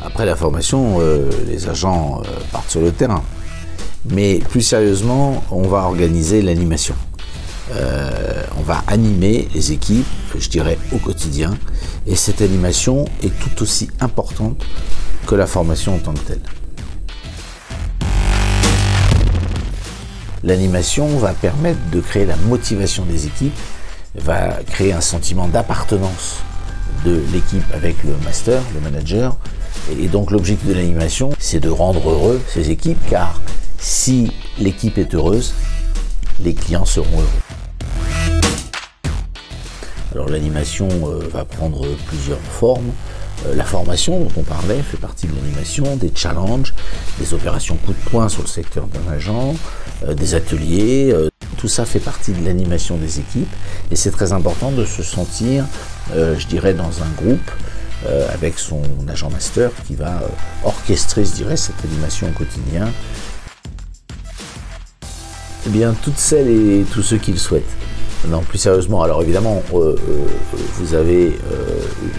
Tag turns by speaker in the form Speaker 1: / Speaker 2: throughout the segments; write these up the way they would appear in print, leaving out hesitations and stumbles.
Speaker 1: Après la formation, les agents partent sur le terrain. Mais plus sérieusement, on va organiser l'animation. On va animer les équipes, je dirais, au quotidien. Et cette animation est tout aussi importante que la formation en tant que telle. L'animation va permettre de créer la motivation des équipes, va créer un sentiment d'appartenance de l'équipe avec le master, le manager. Et donc l'objectif de l'animation, c'est de rendre heureux ces équipes, car si l'équipe est heureuse, les clients seront heureux. Alors l'animation va prendre plusieurs formes. La formation dont on parlait fait partie de l'animation, des challenges, des opérations coup de poing sur le secteur d'un agent, des ateliers, tout ça fait partie de l'animation des équipes et c'est très important de se sentir, je dirais, dans un groupe avec son agent master qui va orchestrer, je dirais, cette animation au quotidien. Eh bien, toutes celles et tous ceux qui le souhaitent. Non, plus sérieusement, alors évidemment, vous avez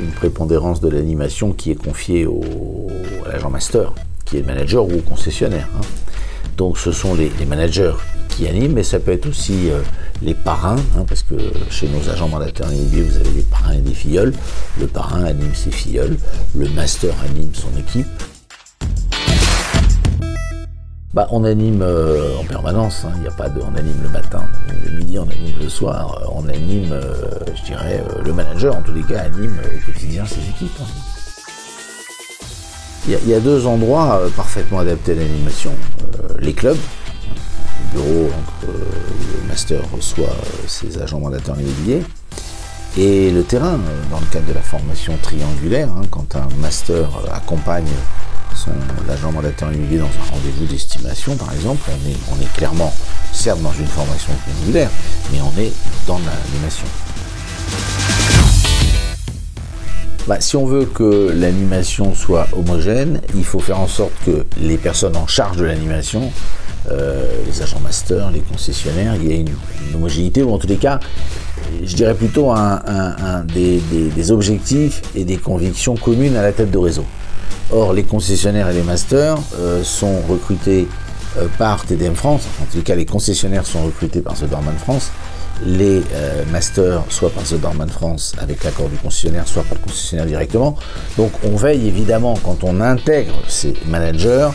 Speaker 1: une prépondérance de l'animation qui est confiée à l'agent master, qui est le manager ou au concessionnaire. Hein. Donc ce sont les managers qui animent, mais ça peut être aussi les parrains, hein, parce que chez nos agents mandataires immobiliers, vous avez des parrains et des filleuls. Le parrain anime ses filleuls, le master anime son équipe. Bah, on anime en permanence, hein. Il n'y a pas de, on anime le matin, on anime le midi, on anime le soir, on anime, je dirais, le manager en tous les cas anime au quotidien ses équipes. Hein. Il y a deux endroits parfaitement adaptés à l'animation, les clubs, le bureau où le master reçoit ses agents mandataires immobiliers, et le terrain, dans le cadre de la formation triangulaire, hein, quand un master accompagne l'agent mandataire immobilier dans un rendez-vous d'estimation, par exemple, on est clairement, certes dans une formation triangulaire, mais on est dans l'animation. Bah, si on veut que l'animation soit homogène, il faut faire en sorte que les personnes en charge de l'animation, les agents masters, les concessionnaires, il y ait une homogénéité, ou en tous les cas, je dirais plutôt des objectifs et des convictions communes à la tête de réseau. Or, les concessionnaires et les masters sont recrutés par TDM France, en tous les cas les concessionnaires sont recrutés par The Doorman France, les masters soit par The Doorman France avec l'accord du concessionnaire, soit par le concessionnaire directement. Donc on veille évidemment quand on intègre ces managers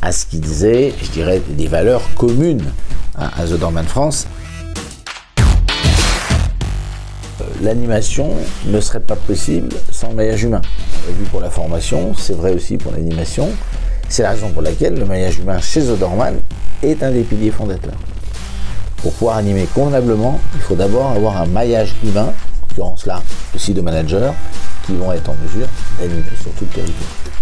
Speaker 1: à ce qu'ils aient, je dirais, des valeurs communes à The Doorman France. L'animation ne serait pas possible sans le maillage humain. On l'a vu pour la formation, c'est vrai aussi pour l'animation. C'est la raison pour laquelle le maillage humain chez The Doorman est un des piliers fondateurs. Pour pouvoir animer convenablement, il faut d'abord avoir un maillage humain, en l'occurrence là aussi de managers, qui vont être en mesure d'animer sur tout le territoire.